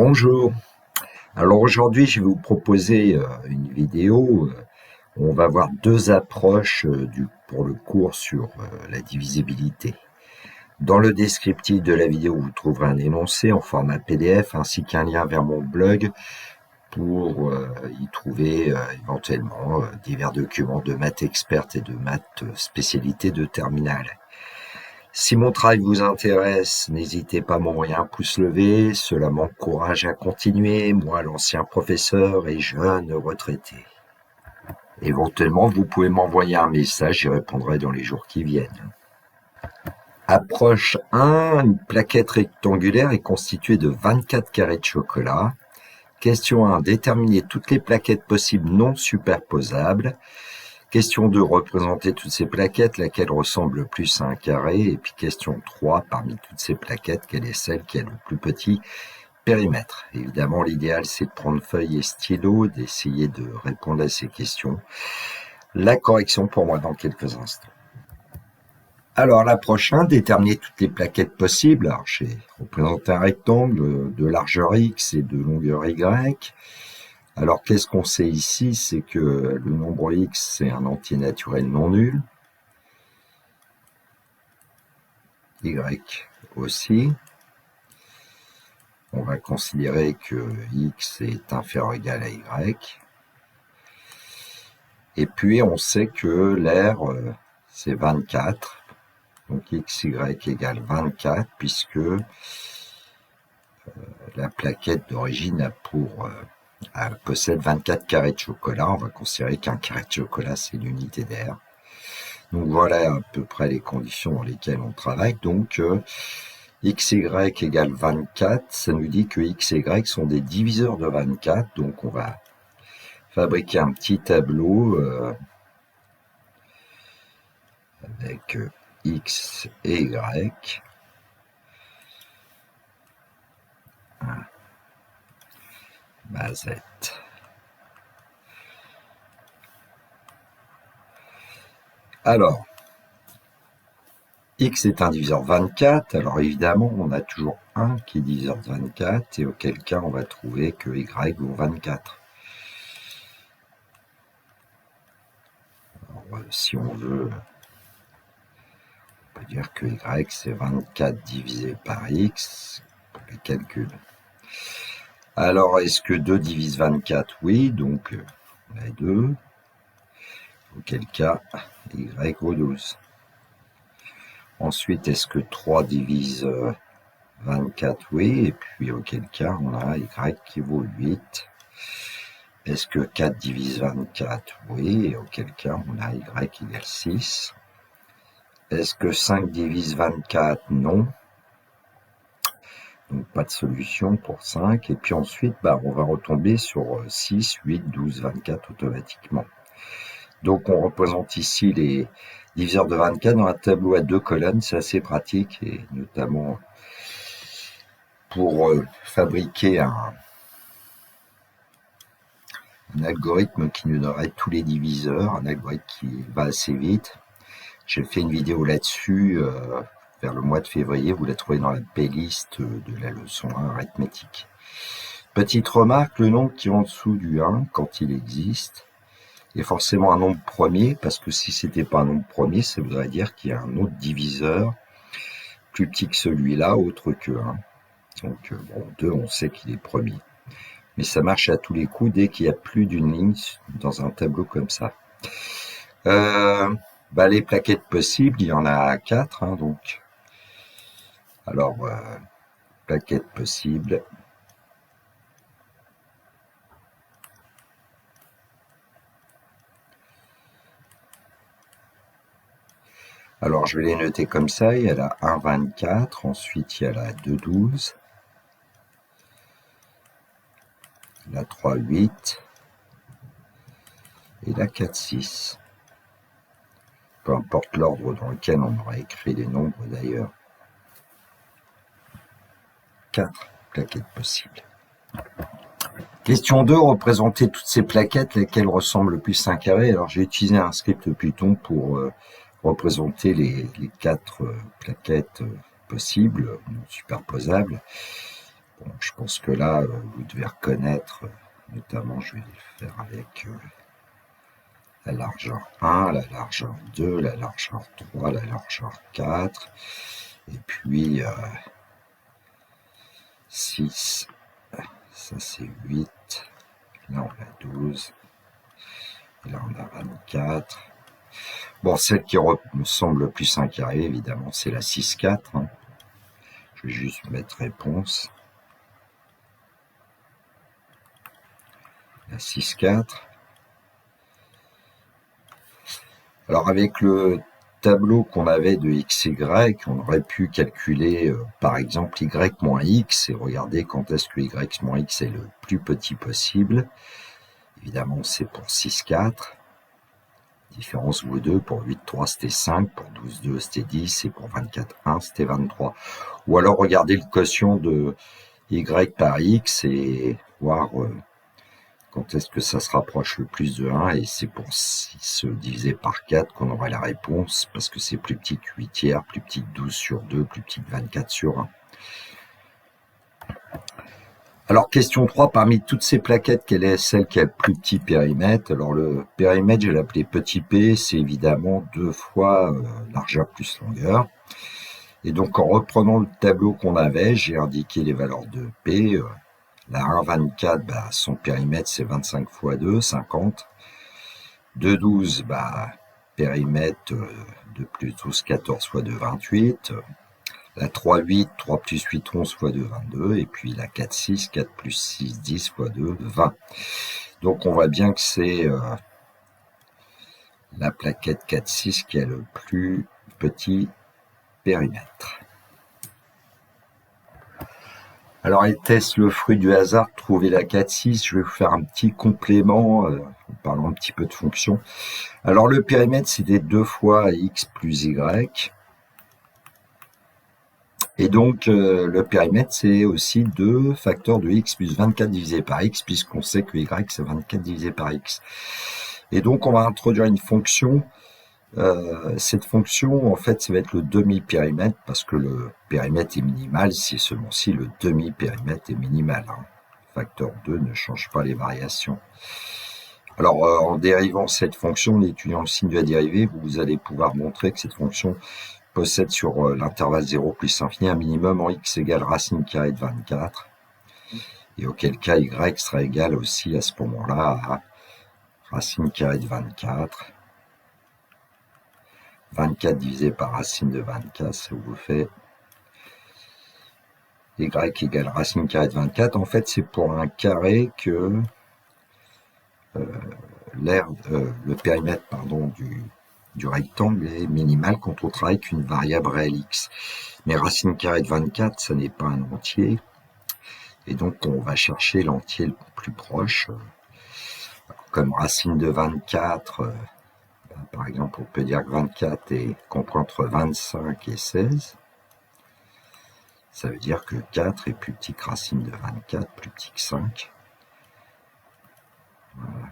Bonjour. Alors aujourd'hui, je vais vous proposer une vidéo où on va voir deux approches pour le cours sur la divisibilité. Dans le descriptif de la vidéo, vous trouverez un énoncé en format PDF ainsi qu'un lien vers mon blog pour y trouver éventuellement divers documents de maths experte et de maths spécialité de terminale. Si mon travail vous intéresse, n'hésitez pas à m'envoyer un pouce levé, cela m'encourage à continuer, moi l'ancien professeur et jeune retraité. Éventuellement, vous pouvez m'envoyer un message, j'y répondrai dans les jours qui viennent. Approche 1, une plaquette rectangulaire est constituée de 24 carrés de chocolat. Question 1, déterminer toutes les plaquettes possibles non superposables. Question 2, représenter toutes ces plaquettes, laquelle ressemble le plus à un carré. Et puis question 3, parmi toutes ces plaquettes, quelle est celle qui a le plus petit périmètre? Évidemment, l'idéal, c'est de prendre feuille et stylo, d'essayer de répondre à ces questions. La correction pour moi dans quelques instants. Alors, l'approche 1, déterminer toutes les plaquettes possibles. Alors, j'ai représenté un rectangle de largeur X et de longueur Y. Alors, qu'est-ce qu'on sait ici? C'est que le nombre x, c'est un entier naturel non nul. Y aussi. On va considérer que x est inférieur ou égal à y. Et puis, on sait que l'air, c'est 24. Donc, xy égale 24, puisque la plaquette d'origine possède 24 carrés de chocolat. On va considérer qu'un carré de chocolat, c'est l'unité d'air. Donc voilà à peu près les conditions dans lesquelles on travaille. Donc xy égale 24, ça nous dit que x et y sont des diviseurs de 24. Donc on va fabriquer un petit tableau avec x et y. Mazette. Alors, x est un diviseur de 24, alors évidemment, on a toujours 1 qui est diviseur de 24, et auquel cas, on va trouver que y vaut 24. Alors, si on veut, on peut dire que y, c'est 24 divisé par x, pour les calculs. Alors, est-ce que 2 divise 24? Oui, donc on a 2. Auquel cas, y vaut 12. Ensuite, est-ce que 3 divise 24? Oui, et puis auquel cas, on a y qui vaut 8. Est-ce que 4 divise 24? Oui, et auquel cas, on a y égale 6. Est-ce que 5 divise 24? Non. Donc, pas de solution pour 5. Et puis ensuite, on va retomber sur 6, 8, 12, 24 automatiquement. Donc, on représente ici les diviseurs de 24 dans un tableau à 2 colonnes. C'est assez pratique, et notamment pour fabriquer un algorithme qui nous donnerait tous les diviseurs, un algorithme qui va assez vite. J'ai fait une vidéo là-dessus vers le mois de février, vous la trouvez dans la playlist de la leçon 1 arithmétique. Petite remarque, le nombre qui est en dessous du 1, quand il existe, est forcément un nombre premier, parce que si c'était pas un nombre premier, ça voudrait dire qu'il y a un autre diviseur plus petit que celui-là, autre que 1. Donc, 2, on sait qu'il est premier. Mais ça marche à tous les coups dès qu'il y a plus d'une ligne dans un tableau comme ça. Les plaquettes possibles, il y en a 4, donc. Alors, plaquettes possibles. Alors, je vais les noter comme ça. Il y a la 1,24, ensuite il y a la 2,12, la 3,8 et la 4,6. Peu importe l'ordre dans lequel on aura écrit les nombres d'ailleurs. 4 plaquettes possibles. Question 2, représenter toutes ces plaquettes, lesquelles ressemblent le plus à un carré. Alors j'ai utilisé un script Python pour représenter les 4 plaquettes possibles, non superposables. Bon, je pense que là, vous devez reconnaître, notamment, je vais le faire avec la largeur 1, la largeur 2, la largeur 3, la largeur 4, et puis 6, ça c'est 8, là on a 12, et là on a 24. Bon, celle qui me semble le plus un carré, évidemment, c'est la 6-4. Hein. Je vais juste mettre réponse. La 6-4. Alors avec le tableau qu'on avait de XY, on aurait pu calculer par exemple Y moins X et regarder quand est-ce que Y moins X est le plus petit possible. Évidemment, c'est pour 6,4. Différence vaut 2. Pour 8,3, c'était 5. Pour 12,2, c'était 10. Et pour 24,1, c'était 23. Ou alors regarder le quotient de Y par X et voir quand est-ce que ça se rapproche le plus de 1, et c'est pour 6 divisé par 4 qu'on aura la réponse, parce que c'est plus petit que 8 tiers, plus petit que 12 sur 2, plus petit que 24 sur 1. Alors, question 3, parmi toutes ces plaquettes, quelle est celle qui a le plus petit périmètre? Alors, le périmètre, je vais l'appeler petit p, c'est évidemment 2 fois largeur plus longueur. Et donc, en reprenant le tableau qu'on avait, j'ai indiqué les valeurs de p. La 1,24, son périmètre, c'est 25 fois 2, 50. 2,12, périmètre de plus 12, 14 fois 2, 28. La 3,8, 3 plus 8, 11 fois 2, 22. Et puis la 4,6, 4 plus 6, 10 fois 2, 20. Donc on voit bien que c'est la plaquette 4,6 qui a le plus petit périmètre. Alors, était-ce le fruit du hasard de trouver la 4,6? Je vais vous faire un petit complément en parlant un petit peu de fonction. Alors, le périmètre, c'était 2 fois x plus y. Et donc, le périmètre, c'est aussi 2 facteurs de x plus 24 divisé par x, puisqu'on sait que y, c'est 24 divisé par x. Et donc, on va introduire une fonction. Cette fonction, en fait, ça va être le demi-périmètre, parce que le périmètre est minimal si seulement si le demi-périmètre est minimal. Hein. Facteur 2 ne change pas les variations. Alors, en dérivant cette fonction, en étudiant le signe de la dérivée, vous allez pouvoir montrer que cette fonction possède sur l'intervalle 0 plus infini un minimum en x égale racine carrée de 24, et auquel cas y sera égal aussi à ce moment-là à racine carrée de 24. 24 divisé par racine de 24, ça vous fait y égale racine carrée de 24. En fait, c'est pour un carré que le périmètre du rectangle est minimal quand on travaille avec une variable réelle x. Mais racine carrée de 24, ça n'est pas un entier. Et donc, on va chercher l'entier le plus proche. Comme racine de 24... par exemple, on peut dire que 24 comprend entre 25 et 16. Ça veut dire que 4 est plus petit que racine de 24, plus petit que 5. Voilà.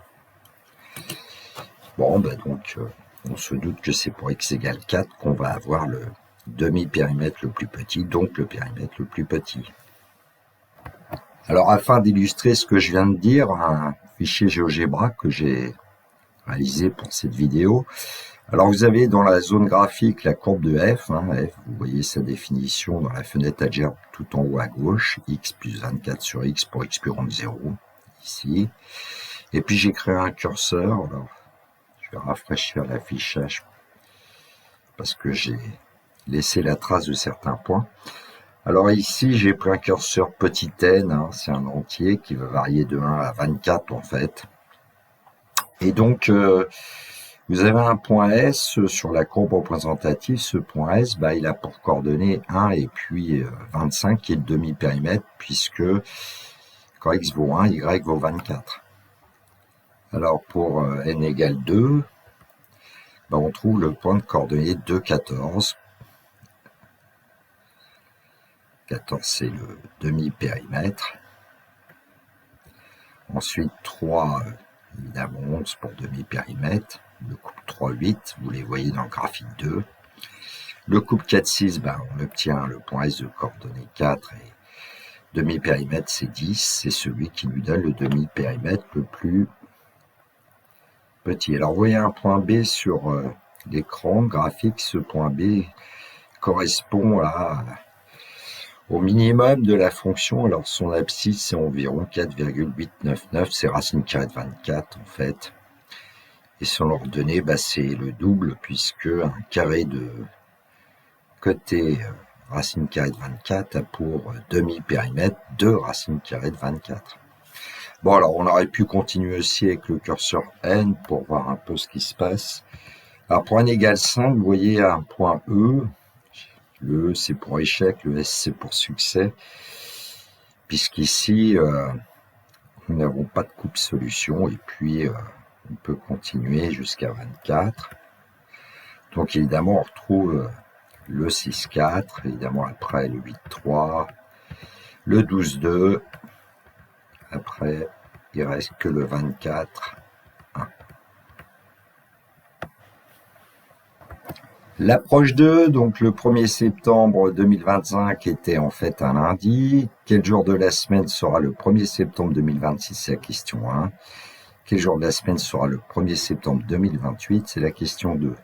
Bon, donc, on se doute que c'est pour x égale 4 qu'on va avoir le demi-périmètre le plus petit, donc le périmètre le plus petit. Alors, afin d'illustrer ce que je viens de dire, un fichier GeoGebra que j'ai réalisé pour cette vidéo. Alors, vous avez dans la zone graphique la courbe de f, f, vous voyez sa définition dans la fenêtre algèbre tout en haut à gauche, x plus 24 sur x pour x plus grand que 0, ici. Et puis, j'ai créé un curseur. Alors, je vais rafraîchir l'affichage parce que j'ai laissé la trace de certains points. Alors ici, j'ai pris un curseur petit n, c'est un entier qui va varier de 1 à 24 en fait. Et donc, vous avez un point S sur la courbe représentative. Ce point S, il a pour coordonnées 1 et puis 25 qui est le demi-périmètre, puisque quand x vaut 1, y vaut 24. Alors pour n égale 2, on trouve le point de coordonnées 2, 14. 14, c'est le demi-périmètre. Ensuite, 3, évidemment, 11 pour demi-périmètre. Le couple 3, 8, vous les voyez dans le graphique 2. Le couple 4, 6, on obtient le point S de coordonnées 4 et Demi-périmètre, c'est 10, c'est celui qui lui donne le demi-périmètre le plus petit. Alors, vous voyez un point B sur l'écran graphique. Ce point B correspond au minimum de la fonction. Alors, son abscisse, c'est environ 4,899. C'est racine carrée de 24, en fait. Et son ordonnée, c'est le double, puisque un carré de côté racine carrée de 24 a pour demi-périmètre 2 racines carrées de 24. Bon, alors on aurait pu continuer aussi avec le curseur N pour voir un peu ce qui se passe. Alors pour n égale 5, vous voyez un point E. Le E c'est pour échec, le S c'est pour succès. Puisqu'ici, nous n'avons pas de coupe solution. Et puis, on peut continuer jusqu'à 24. Donc évidemment, on retrouve le 6,4, évidemment après le 8,3, le 12,2, après il reste que le 24,1. L'approche 2, donc le 1er septembre 2025 était en fait un lundi. Quel jour de la semaine sera le 1er septembre 2026? C'est la question 1. Quel jour de la semaine sera le 1er septembre 2028? C'est la question 2.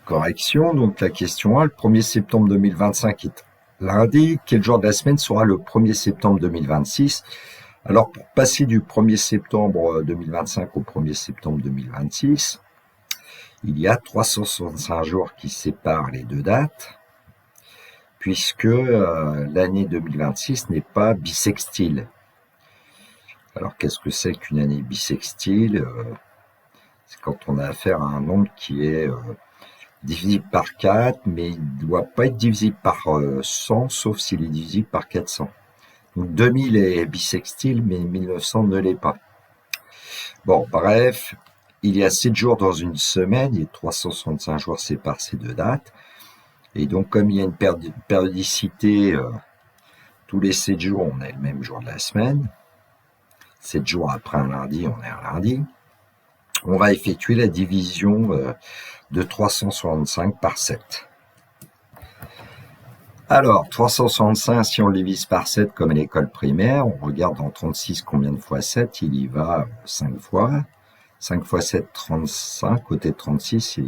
Correction, donc la question 1, le 1er septembre 2025 est lundi. Quel jour de la semaine sera le 1er septembre 2026? Alors, pour passer du 1er septembre 2025 au 1er septembre 2026, il y a 365 jours qui séparent les deux dates, puisque l'année 2026 n'est pas bissextile. Alors, qu'est-ce que c'est qu'une année bissextile? C'est quand on a affaire à un nombre qui est divisible par 4, mais il ne doit pas être divisible par 100, sauf s'il est divisible par 400. Donc 2000 est bissextile, mais 1900 ne l'est pas. Bon, bref, il y a 7 jours dans une semaine, et 365 jours séparent ces deux dates. Et donc, comme il y a une périodicité, tous les 7 jours, on a le même jour de la semaine. 7 jours après un lundi, on est un lundi. On va effectuer la division de 365 par 7. Alors, 365, si on le divise par 7 comme à l'école primaire, on regarde en 36 combien de fois 7, il y va 5 fois. 5 fois 7, 35. Côté de 36,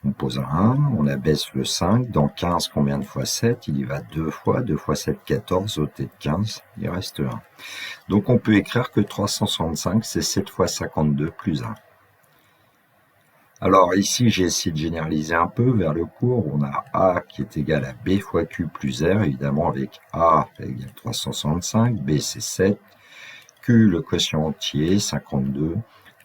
on pose un 1, on abaisse le 5. Dans 15, combien de fois 7, il y va 2 fois. 2 fois 7, 14. Au côté de 15, il reste 1. Donc, on peut écrire que 365, c'est 7 fois 52 plus 1. Alors ici, j'ai essayé de généraliser un peu vers le cours. On a A qui est égal à B fois Q plus R, évidemment avec A égale 365, B c'est 7, Q le quotient entier, 52,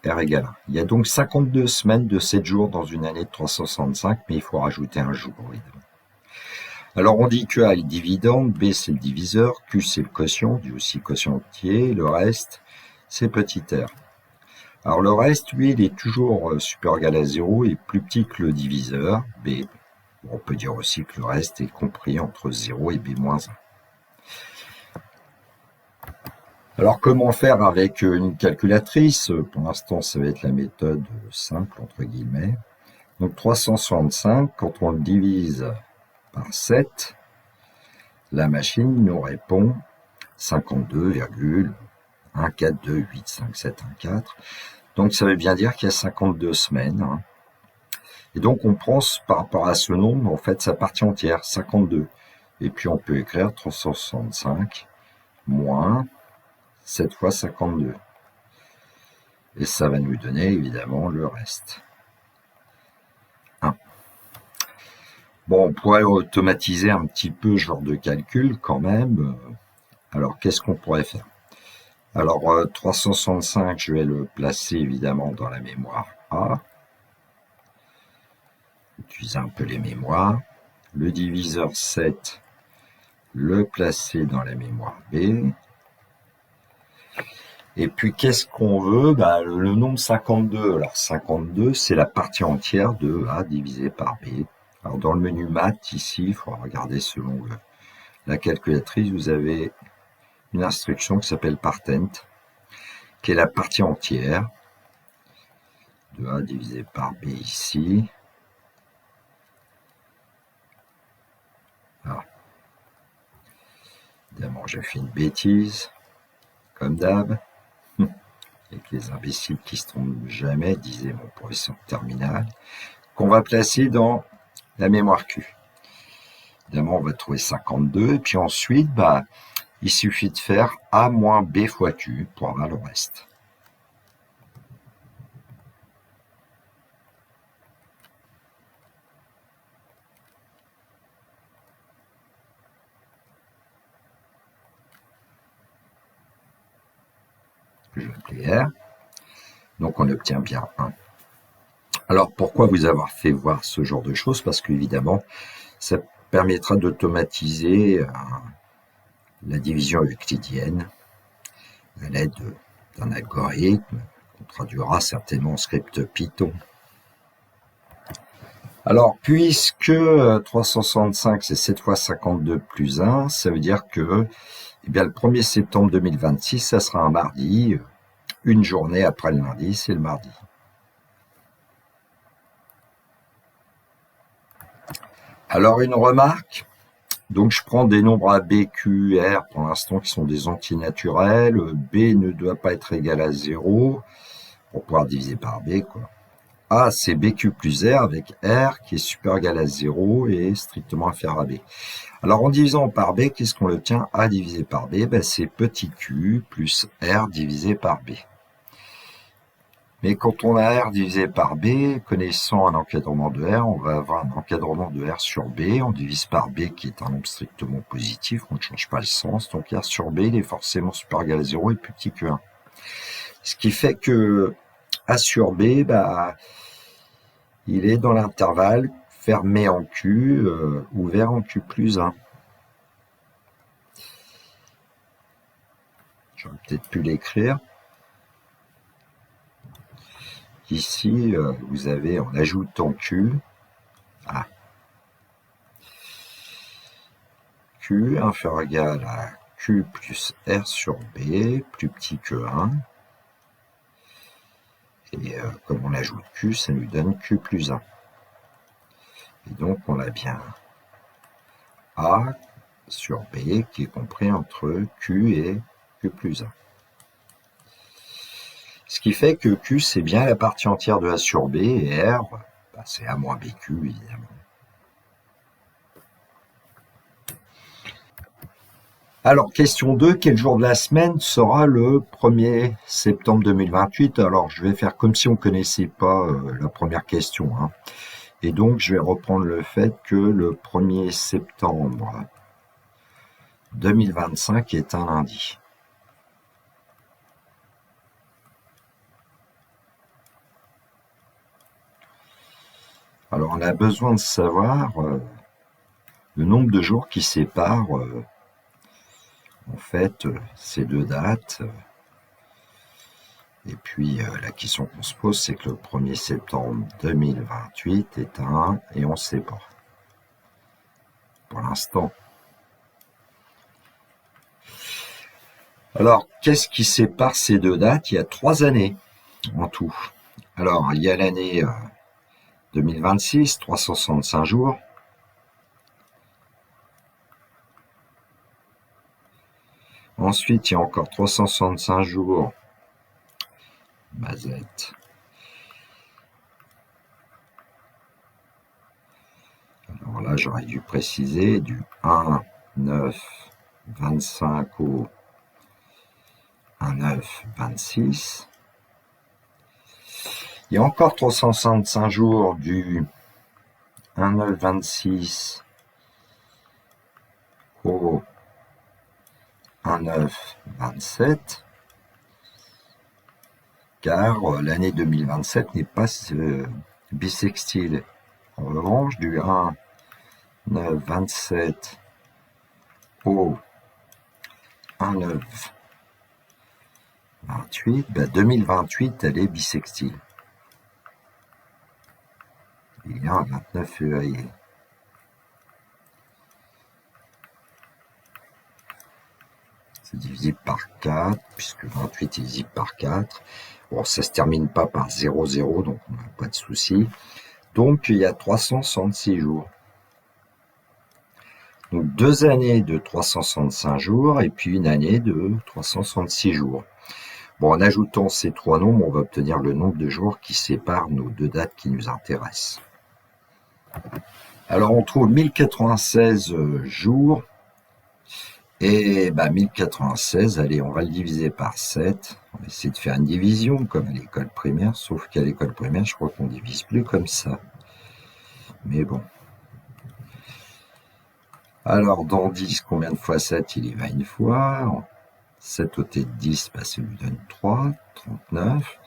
R égale 1. Il y a donc 52 semaines de 7 jours dans une année de 365, mais il faut rajouter un jour, évidemment. Alors on dit que A est le dividende, B c'est le diviseur, Q c'est le quotient, dit aussi quotient entier, le reste c'est petit r. Alors le reste, lui, il est toujours supérieur ou égal à 0 et plus petit que le diviseur, B. On peut dire aussi que le reste est compris entre 0 et B moins 1. Alors comment faire avec une calculatrice? Pour l'instant, ça va être la méthode simple, entre guillemets. Donc 365, quand on le divise par 7, la machine nous répond 52,1428571,4. Donc ça veut bien dire qu'il y a 52 semaines. Et donc on prend par rapport à ce nombre, en fait, sa partie entière, 52. Et puis on peut écrire 365 moins 7 fois 52. Et ça va nous donner évidemment le reste. 1. Bon, on pourrait automatiser un petit peu ce genre de calcul quand même. Alors qu'est-ce qu'on pourrait faire? Alors 365, je vais le placer évidemment dans la mémoire A. Utiliser un peu les mémoires. Le diviseur 7, le placer dans la mémoire B. Et puis qu'est-ce qu'on veut? Le nombre 52. Alors 52, c'est la partie entière de A divisé par B. Alors dans le menu maths, ici, il faudra regarder selon la calculatrice, vous avez une instruction qui s'appelle partent, qui est la partie entière de A divisé par B ici. Alors, Évidemment, j'ai fait une bêtise, comme d'hab. Avec les imbéciles qui se trompent jamais, disait mon professeur de terminale, qu'on va placer dans la mémoire Q. Évidemment, on va trouver 52, et puis ensuite, il suffit de faire A moins B fois Q pour avoir le reste. Que je vais appeler R. Donc, on obtient bien 1. Alors, pourquoi vous avoir fait voir ce genre de choses? Parce qu'évidemment, ça permettra d'automatiser la division euclidienne à l'aide d'un algorithme qu'on traduira certainement en script Python. Alors, puisque 365 c'est 7 fois 52 plus 1, ça veut dire que le 1er septembre 2026, ça sera un mardi, une journée après le lundi, c'est le mardi. Alors, une remarque. Donc, je prends des nombres A, B, Q, R pour l'instant qui sont des antinaturels. B ne doit pas être égal à 0 pour pouvoir diviser par B, quoi. A, c'est BQ plus R avec R qui est super égal à 0 et strictement inférieur à B. Alors, en divisant par B, qu'est-ce qu'on obtient? A divisé par B, c'est petit q plus R divisé par B. Mais quand on a R divisé par B, connaissant un encadrement de R, on va avoir un encadrement de R sur B. On divise par B qui est un nombre strictement positif, on ne change pas le sens. Donc R sur B, il est forcément supérieur égal à 0 et plus petit que 1. Ce qui fait que A sur B, il est dans l'intervalle fermé en Q, ouvert en Q plus 1. J'aurais peut-être pu l'écrire. Ici, vous avez, en ajoutant Q, Q inférieur égal à Q plus R sur B, plus petit que 1. Et comme on ajoute Q, ça nous donne Q plus 1. Et donc, on a bien A sur B qui est compris entre Q et Q plus 1. Ce qui fait que Q, c'est bien la partie entière de A sur B, et R, c'est A moins BQ, évidemment. Alors, question 2, quel jour de la semaine sera le 1er septembre 2028? Alors, je vais faire comme si on ne connaissait pas la première question. Et donc, je vais reprendre le fait que le 1er septembre 2025 est un lundi. Alors, on a besoin de savoir le nombre de jours qui séparent en fait ces deux dates. Et puis, la question qu'on se pose, c'est que le 1er septembre 2028 est un et on ne sait pas. Pour l'instant. Alors, qu'est-ce qui sépare ces deux dates? Il y a 3 années en tout. Alors, il y a l'année 2026, 365 jours. Ensuite, il y a encore 365 jours. Mazette. Alors là, j'aurais dû préciser du 1, 9, 25 au 1, 9, 26. Il y a encore 365 jours du 1, 9, 26 au 1, 9, 27. Car l'année 2027 n'est pas bissextile. En revanche, du 1, 9, 27 au 1, 9, 28, 2028, elle est bissextile. Il y a un 29 février. C'est divisible par 4, puisque 28 est divisible par 4. Bon, ça ne se termine pas par 0, 0, donc on n'a pas de souci. Donc, il y a 366 jours. Donc 2 années de 365 jours et puis une année de 366 jours. Bon, en ajoutant ces 3 nombres, on va obtenir le nombre de jours qui séparent nos 2 dates qui nous intéressent. Alors on trouve 1096 jours. Et 1096, allez, on va le diviser par 7. On va essayer de faire une division comme à l'école primaire, sauf qu'à l'école primaire, je crois qu'on divise plus comme ça. Mais bon. Alors, dans 10, combien de fois 7? Il y va une fois. 7 au t de 10, ça lui donne 3, 39.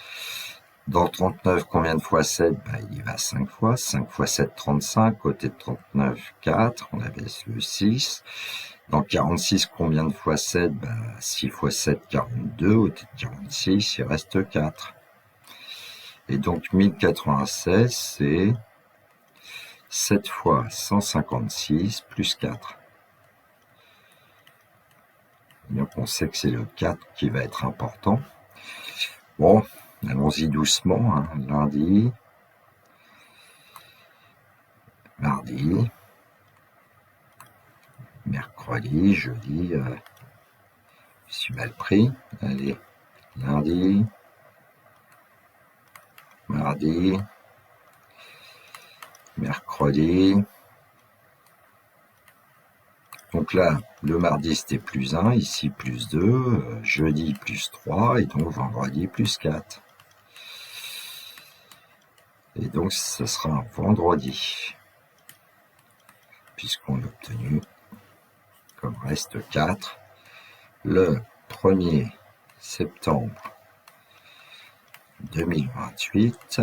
Dans 39, combien de fois 7? Il y va 5 fois. 5 fois 7, 35. Au t de 39, 4. On abaisse le 6. Dans 46, combien de fois 7? 6 fois 7, 42. Au t de 46, il reste 4. Et donc 1096, c'est 7 fois 156 plus 4. Donc on sait que c'est le 4 qui va être important. Bon, allons-y doucement. Hein. Lundi, mardi, mercredi, jeudi, je suis mal pris. Allez, lundi, mardi, mercredi. Donc là, le mardi c'était plus 1, ici plus 2, jeudi plus 3, et donc vendredi plus 4. Et donc ce sera un vendredi, puisqu'on a obtenu comme reste 4. Le 1er septembre 2028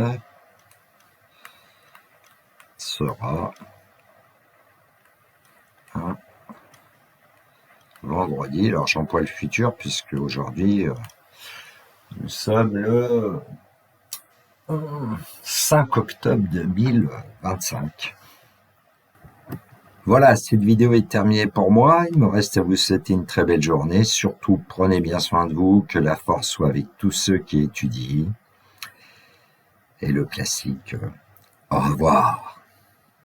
sera un vendredi. Alors j'emploie le futur puisque aujourd'hui nous sommes le 5 octobre 2025. Voilà, cette vidéo est terminée pour moi. Il me reste à vous souhaiter une très belle journée. Surtout, prenez bien soin de vous, que la force soit avec tous ceux qui étudient. Et le classique, au revoir.